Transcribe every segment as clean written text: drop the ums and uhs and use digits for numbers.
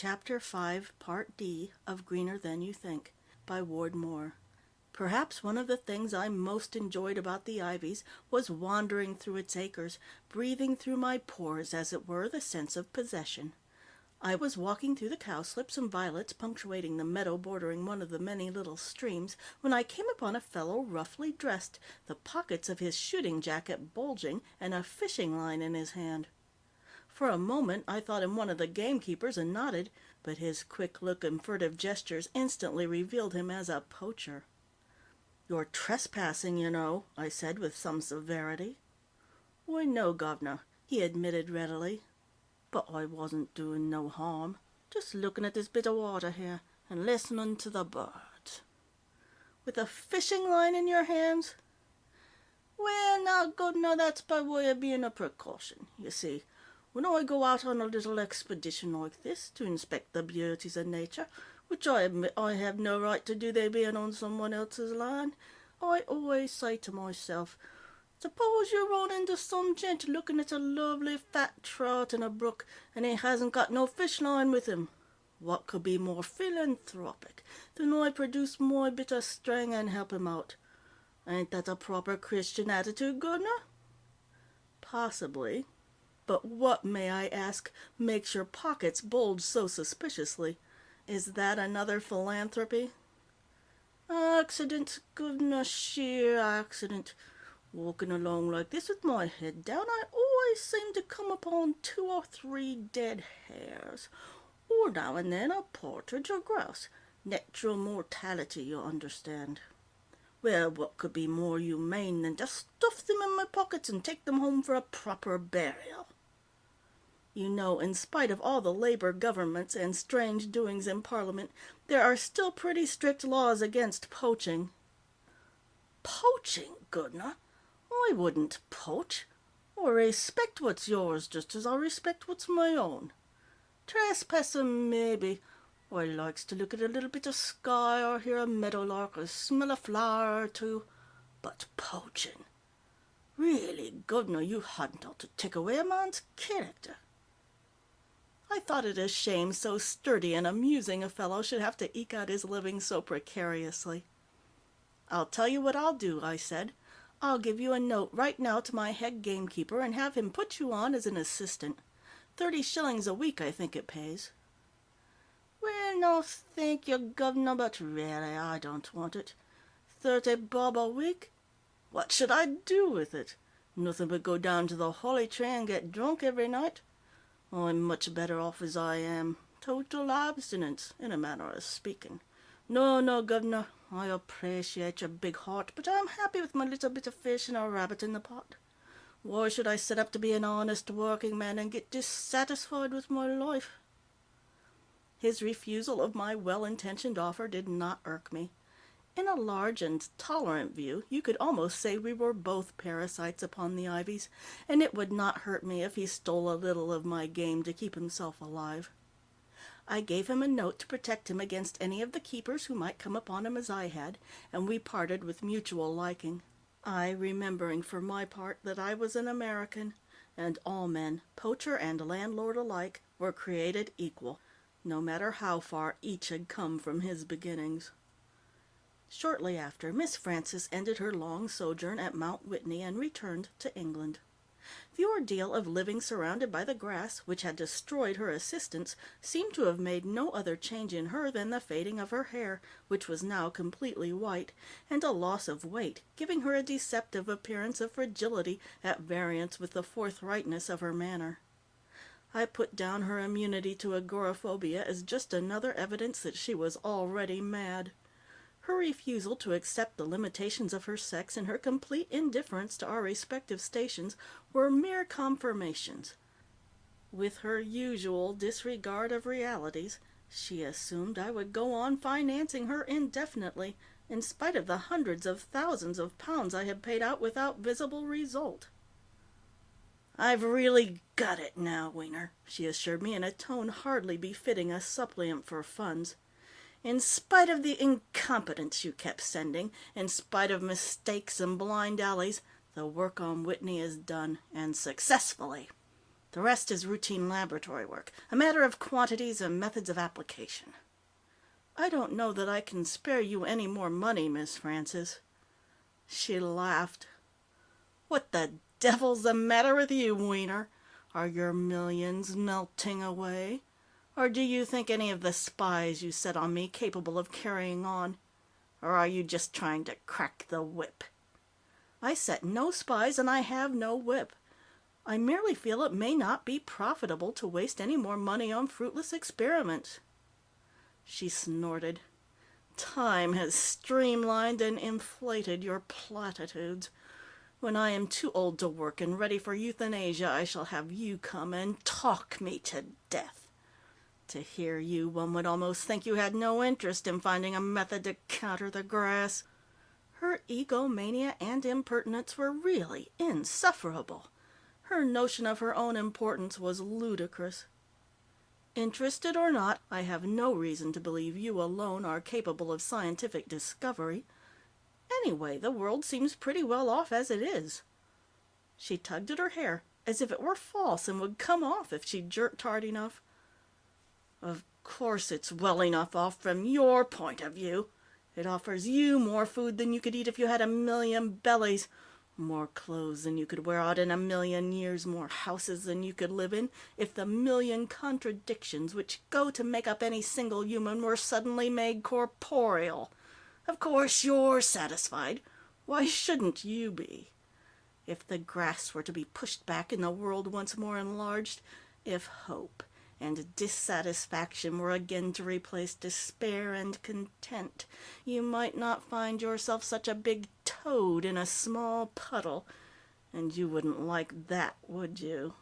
Chapter 5, Part D of Greener Than You Think, by Ward Moore. Perhaps one of the things I most enjoyed about the Ivies was wandering through its acres, breathing through my pores, as it were, the sense of possession. I was walking through the cowslips and violets punctuating the meadow bordering one of the many little streams, when I came upon a fellow roughly dressed, the pockets of his shooting jacket bulging, and a fishing line in his hand. For a moment I thought him one of the gamekeepers and nodded, but his quick look and furtive gestures instantly revealed him as a poacher. "You're trespassing, you know," I said with some severity. "Why, no, governor," he admitted readily. "But I wasn't doing no harm. Just looking at this bit of water here and listening to the birds." "With a fishing line in your hands?" "Well, now, governor, that's by way of being a precaution. You see, when I go out on a little expedition like this to inspect the beauties of nature, which I admit I have no right to do, they being on someone else's land, I always say to myself, suppose you run into some gent looking at a lovely fat trout in a brook, and he hasn't got no fish line with him. What could be more philanthropic than I produce my bit of string and help him out? Ain't that a proper Christian attitude, governor?" "Possibly. But what, may I ask, makes your pockets bulge so suspiciously? Is that another philanthropy?" "Accident, governor, sheer accident. Walking along like this with my head down, I always seem to come upon 2 or 3 dead hares, or now and then a partridge or grouse. Natural mortality, you understand. Well, what could be more humane than to stuff them in my pockets and take them home for a proper burial? You know, in spite of all the Labour governments and strange doings in Parliament, there are still pretty strict laws against poaching." "Poaching, governor? I wouldn't poach. I respect what's yours just as I respect what's my own. Trespassing, maybe. I likes to look at a little bit of sky or hear a meadowlark or smell a flower or two. But poaching? Really, governor, you hadn't ought to take away a man's character." I thought it a shame so sturdy and amusing a fellow should have to eke out his living so precariously. "I'll tell you what I'll do," I said. "I'll give you a note right now to my head gamekeeper and have him put you on as an assistant. 30 shillings a week, I think it pays." "Well, no, thank you, governor, but really I don't want it. 30 bob a week? What should I do with it? Nothing but go down to the Holly Tree and get drunk every night. I'm much better off as I am. Total abstinence, in a manner of speaking. No, no, governor, I appreciate your big heart, but I'm happy with my little bit of fish and a rabbit in the pot. Why should I set up to be an honest working man and get dissatisfied with my life?" His refusal of my well-intentioned offer did not irk me. In a large and tolerant view, you could almost say we were both parasites upon the Ivies, and it would not hurt me if he stole a little of my game to keep himself alive. I gave him a note to protect him against any of the keepers who might come upon him as I had, and we parted with mutual liking, I remembering for my part that I was an American, and all men, poacher and landlord alike, were created equal, no matter how far each had come from his beginnings. Shortly after, Miss Francis ended her long sojourn at Mount Whitney and returned to England. The ordeal of living surrounded by the grass, which had destroyed her assistants, seemed to have made no other change in her than the fading of her hair, which was now completely white, and a loss of weight, giving her a deceptive appearance of fragility at variance with the forthrightness of her manner. I put down her immunity to agoraphobia as just another evidence that she was already mad. Her refusal to accept the limitations of her sex and her complete indifference to our respective stations were mere confirmations. With her usual disregard of realities, she assumed I would go on financing her indefinitely, in spite of the hundreds of thousands of pounds I had paid out without visible result. "I've really got it now, Weener," she assured me in a tone hardly befitting a suppliant for funds. "In spite of the incompetence you kept sending, in spite of mistakes and blind alleys, the work on Whitney is done, and successfully. The rest is routine laboratory work, a matter of quantities and methods of application. I don't know that I can spare you any more money, Miss Francis." She laughed. "What the devil's the matter with you, Weener? Are your millions melting away? Or do you think any of the spies you set on me capable of carrying on? Or are you just trying to crack the whip?" "I set no spies, and I have no whip. I merely feel it may not be profitable to waste any more money on fruitless experiments." She snorted. "Time has streamlined and inflated your platitudes. When I am too old to work and ready for euthanasia, I shall have you come and talk me to death. To hear you, one would almost think you had no interest in finding a method to counter the grass." Her egomania and impertinence were really insufferable. Her notion of her own importance was ludicrous. "Interested or not, I have no reason to believe you alone are capable of scientific discovery. Anyway, the world seems pretty well off as it is." She tugged at her hair, as if it were false and would come off if she jerked hard enough. "Of course it's well enough off from your point of view. It offers you more food than you could eat if you had 1,000,000 bellies, more clothes than you could wear out in 1,000,000 years, more houses than you could live in, if the 1,000,000 contradictions which go to make up any single human were suddenly made corporeal. Of course you're satisfied. Why shouldn't you be? If the grass were to be pushed back and the world once more enlarged, if hope and dissatisfaction were again to replace despair and content, you might not find yourself such a big toad in a small puddle, and you wouldn't like that, would you?"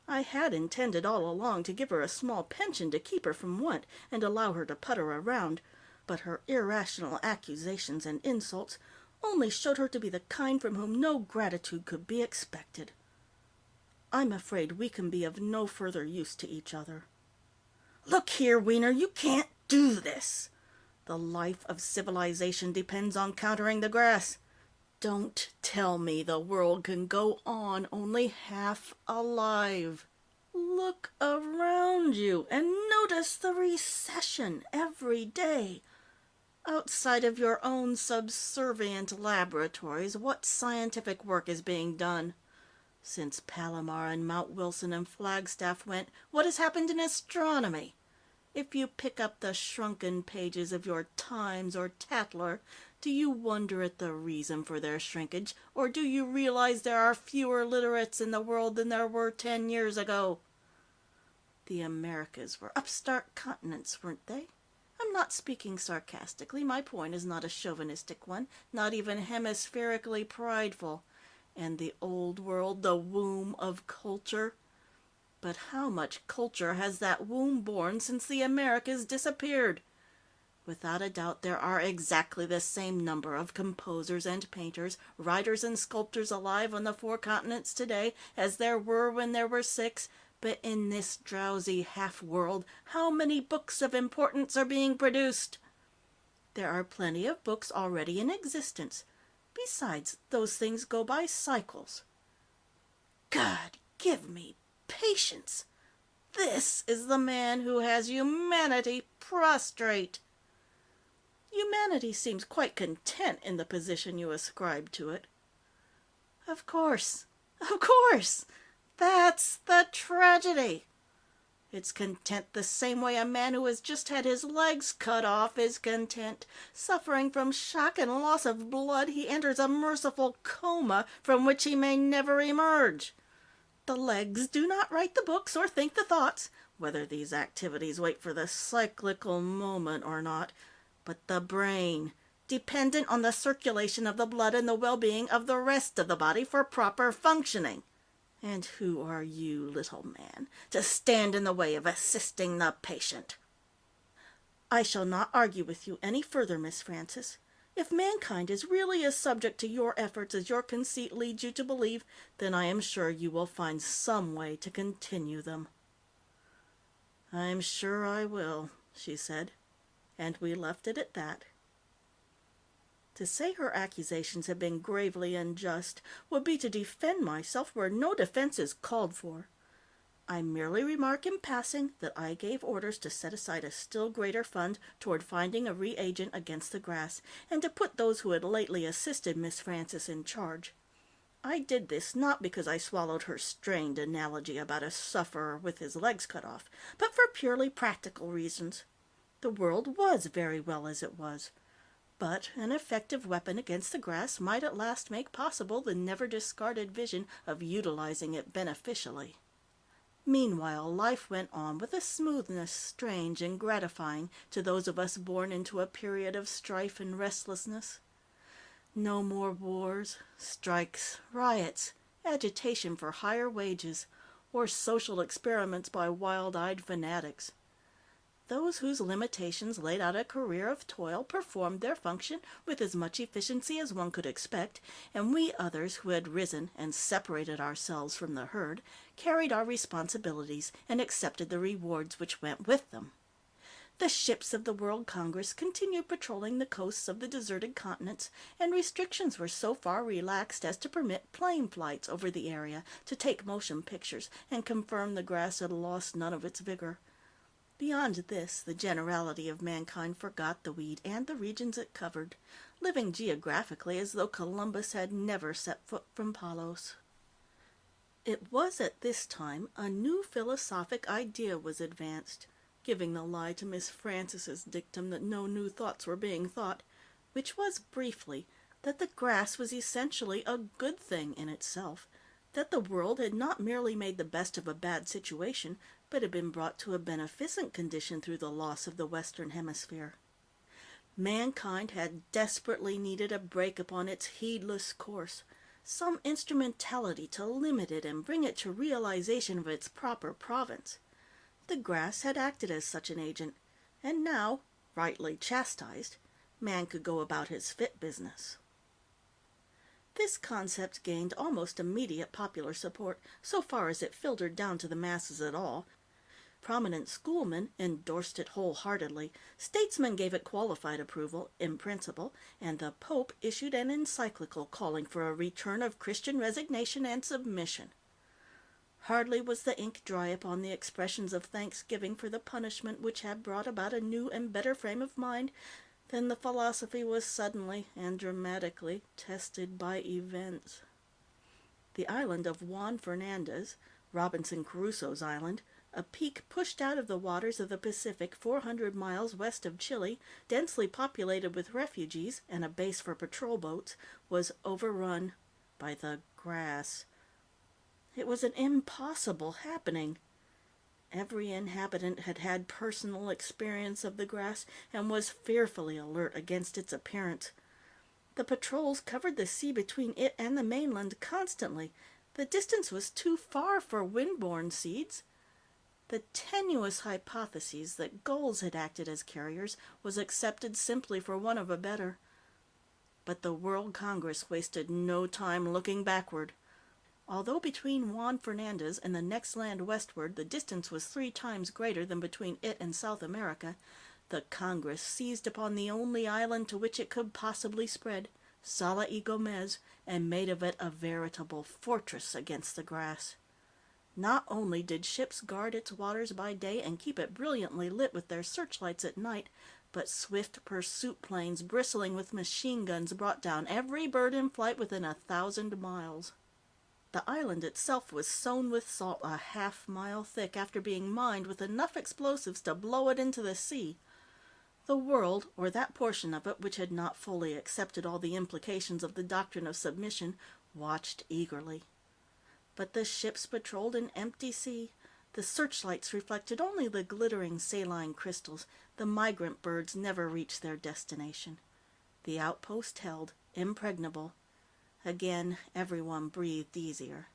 I had intended all along to give her a small pension to keep her from want and allow her to putter around, but her irrational accusations and insults only showed her to be the kind from whom no gratitude could be expected. "I'm afraid we can be of no further use to each other." "Look here, Weener, you can't do this. The life of civilization depends on countering the grass. Don't tell me the world can go on only half alive. Look around you and notice the recession every day. Outside of your own subservient laboratories, what scientific work is being done? Since Palomar and Mount Wilson and Flagstaff went, what has happened in astronomy? If you pick up the shrunken pages of your Times or Tatler, do you wonder at the reason for their shrinkage, or do you realize there are fewer literates in the world than there were 10 years ago? The Americas were upstart continents, weren't they? I'm not speaking sarcastically. My point is not a chauvinistic one, not even hemispherically prideful. And the old world, the womb of culture? But how much culture has that womb borne since the Americas disappeared? Without a doubt, there are exactly the same number of composers and painters, writers and sculptors alive on the 4 continents today as there were when there were 6, but in this drowsy half-world, how many books of importance are being produced? There are plenty of books already in existence. Besides, those things go by cycles. God, give me patience. This is the man who has humanity prostrate. Humanity seems quite content in the position you ascribe to it. Of course. Of course. That's the tragedy. It's content the same way a man who has just had his legs cut off is content. Suffering from shock and loss of blood, he enters a merciful coma from which he may never emerge. The legs do not write the books or think the thoughts, whether these activities wait for the cyclical moment or not, but the brain, dependent on the circulation of the blood and the well-being of the rest of the body for proper functioning. And who are you, little man, to stand in the way of assisting the patient? I shall not argue with you any further, Miss Francis. If mankind is really as subject to your efforts as your conceit leads you to believe, then I am sure you will find some way to continue them." "I'm sure I will," she said, and we left it at that. To say her accusations had been gravely unjust would be to defend myself where no defense is called for. I merely remark in passing that I gave orders to set aside a still greater fund toward finding a reagent against the grass, and to put those who had lately assisted Miss Francis in charge. I did this not because I swallowed her strained analogy about a sufferer with his legs cut off, but for purely practical reasons. The world was very well as it was, but an effective weapon against the grass might at last make possible the never-discarded vision of utilizing it beneficially. Meanwhile, life went on with a smoothness strange and gratifying to those of us born into a period of strife and restlessness. No more wars, strikes, riots, agitation for higher wages, or social experiments by wild-eyed fanatics. Those whose limitations laid out a career of toil performed their function with as much efficiency as one could expect, and we others who had risen and separated ourselves from the herd carried our responsibilities and accepted the rewards which went with them. The ships of the World Congress continued patrolling the coasts of the deserted continents, and restrictions were so far relaxed as to permit plane flights over the area to take motion pictures and confirm the grass had lost none of its vigor. Beyond this, the generality of mankind forgot the weed and the regions it covered, living geographically as though Columbus had never set foot from Palos. It was at this time a new philosophic idea was advanced, giving the lie to Miss Francis's dictum that no new thoughts were being thought, which was, briefly, that the grass was essentially a good thing in itself, that the world had not merely made the best of a bad situation, but had been brought to a beneficent condition through the loss of the Western Hemisphere. Mankind had desperately needed a break upon its heedless course, some instrumentality to limit it and bring it to realization of its proper province. The grass had acted as such an agent, and now, rightly chastised, man could go about his fit business. This concept gained almost immediate popular support, so far as it filtered down to the masses at all. Prominent schoolmen endorsed it wholeheartedly, statesmen gave it qualified approval, in principle, and the Pope issued an encyclical calling for a return of Christian resignation and submission. Hardly was the ink dry upon the expressions of thanksgiving for the punishment which had brought about a new and better frame of mind, than the philosophy was suddenly and dramatically tested by events. The island of Juan Fernandez, Robinson Crusoe's island, a peak pushed out of the waters of the Pacific 400 miles west of Chile, densely populated with refugees and a base for patrol boats, was overrun by the grass. It was an impossible happening. Every inhabitant had had personal experience of the grass and was fearfully alert against its appearance. The patrols covered the sea between it and the mainland constantly. The distance was too far for wind-borne seeds. The tenuous hypothesis that gulls had acted as carriers was accepted simply for want of a better. But the World Congress wasted no time looking backward. Although between Juan Fernandez and the next land westward the distance was 3 times greater than between it and South America, the Congress seized upon the only island to which it could possibly spread, Sala y Gomez, and made of it a veritable fortress against the grass. Not only did ships guard its waters by day and keep it brilliantly lit with their searchlights at night, but swift pursuit planes bristling with machine guns brought down every bird in flight within 1,000 miles. The island itself was sown with salt a half-mile thick after being mined with enough explosives to blow it into the sea. The world, or that portion of it which had not fully accepted all the implications of the doctrine of submission, watched eagerly. But the ships patrolled an empty sea. The searchlights reflected only the glittering saline crystals. The migrant birds never reached their destination. The outpost held, impregnable. Again, everyone breathed easier.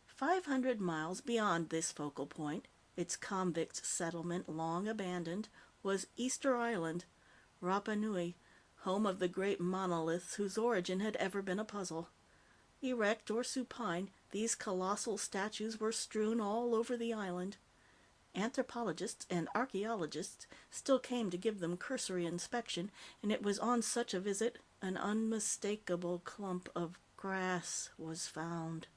500 miles beyond this focal point, its convict settlement long abandoned, was Easter Island, Rapa Nui, home of the great monoliths whose origin had ever been a puzzle. Erect or supine, these colossal statues were strewn all over the island. Anthropologists and archaeologists still came to give them cursory inspection, and it was on such a visit, an unmistakable clump of grass was found.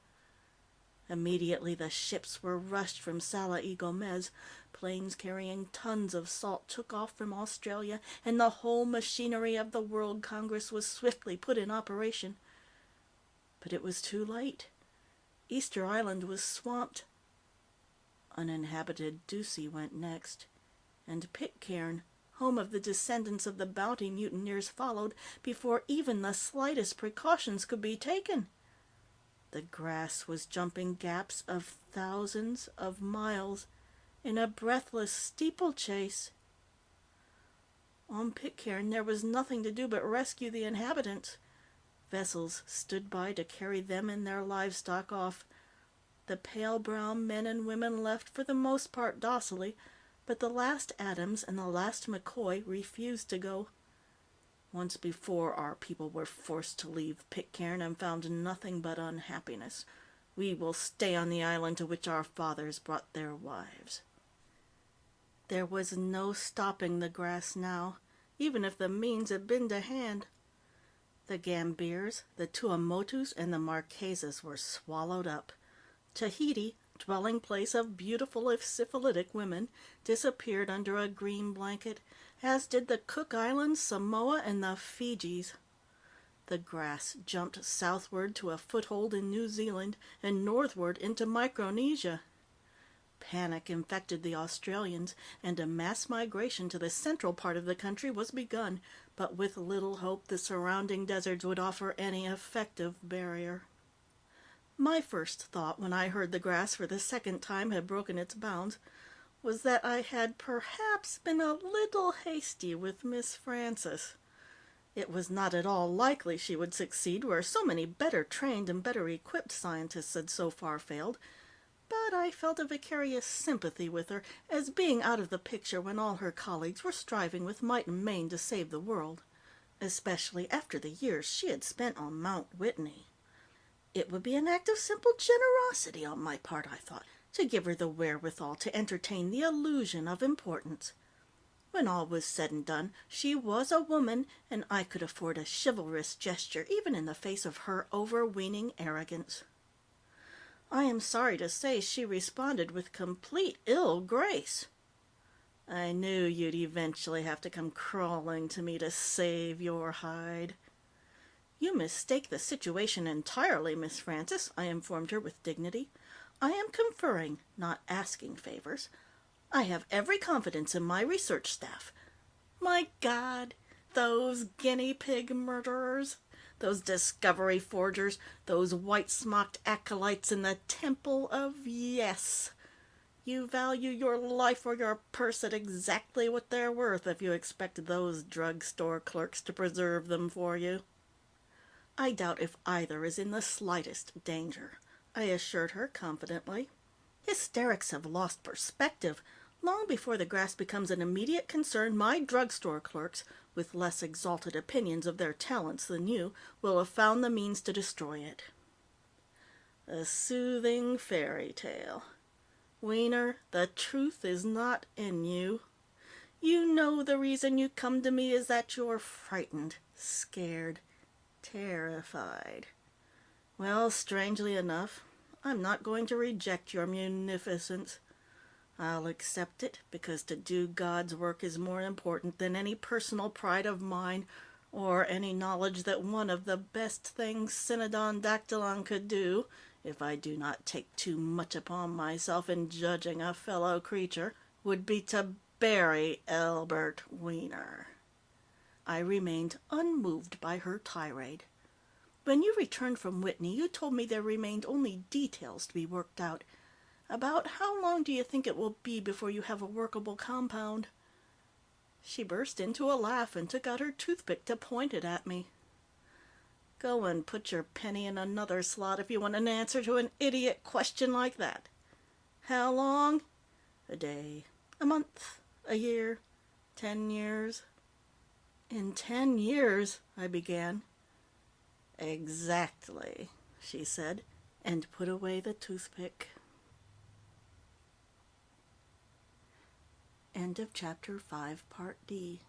Immediately the ships were rushed from Sala y Gomez. Planes carrying tons of salt took off from Australia, and the whole machinery of the World Congress was swiftly put in operation. But it was too late. Easter Island was swamped. Uninhabited Ducie went next, and Pitcairn, home of the descendants of the Bounty mutineers, followed before even the slightest precautions could be taken. The grass was jumping gaps of thousands of miles in a breathless steeplechase. On Pitcairn there was nothing to do but rescue the inhabitants. Vessels stood by to carry them and their livestock off. The pale brown men and women left for the most part docilely, but the last Adams and the last McCoy refused to go. Once before our people were forced to leave Pitcairn and found nothing but unhappiness. We will stay on the island to which our fathers brought their wives. There was no stopping the grass now, even if the means had been to hand. The Gambiers, the Tuamotus, and the Marquesas were swallowed up. Tahiti, dwelling place of beautiful if syphilitic women, disappeared under a green blanket, as did the Cook Islands, Samoa, and the Fijis. The grass jumped southward to a foothold in New Zealand and northward into Micronesia. Panic infected the Australians, and a mass migration to the central part of the country was begun, but with little hope the surrounding deserts would offer any effective barrier. My first thought, when I heard the grass for the second time had broken its bounds, was that I had perhaps been a little hasty with Miss Francis. It was not at all likely she would succeed where so many better trained and better equipped scientists had so far failed, but I felt a vicarious sympathy with her as being out of the picture when all her colleagues were striving with might and main to save the world, especially after the years she had spent on Mount Whitney. It would be an act of simple generosity on my part, I thought, to give her the wherewithal to entertain the illusion of importance. When all was said and done, she was a woman, and I could afford a chivalrous gesture even in the face of her overweening arrogance. I am sorry to say she responded with complete ill grace. I knew you'd eventually have to come crawling to me to save your hide. You mistake the situation entirely, Miss Francis, I informed her with dignity. I am conferring, not asking favors. I have every confidence in my research staff. My God, those guinea pig murderers, those discovery forgers, those white-smocked acolytes in the Temple of Yes. You value your life or your purse at exactly what they're worth if you expect those drugstore clerks to preserve them for you. I doubt if either is in the slightest danger, I assured her confidently. Hysterics have lost perspective. Long before the grass becomes an immediate concern, my drugstore clerks, with less exalted opinions of their talents than you, will have found the means to destroy it. A soothing fairy tale. Weener, the truth is not in you. You know the reason you come to me is that you're frightened, scared, terrified. Well, strangely enough, I'm not going to reject your munificence. I'll accept it because to do God's work is more important than any personal pride of mine or any knowledge that one of the best things Synodon Dactylon could do, if I do not take too much upon myself in judging a fellow creature, would be to bury Albert Weener. I remained unmoved by her tirade. When you returned from Whitney, you told me there remained only details to be worked out. About how long do you think it will be before you have a workable compound? She burst into a laugh and took out her toothpick to point it at me. Go and put your penny in another slot if you want an answer to an idiot question like that. How long? A day, a month, a year, 10 years. In 10 years, I began. Exactly, she said, and put away the toothpick. End of Chapter 5, Part D.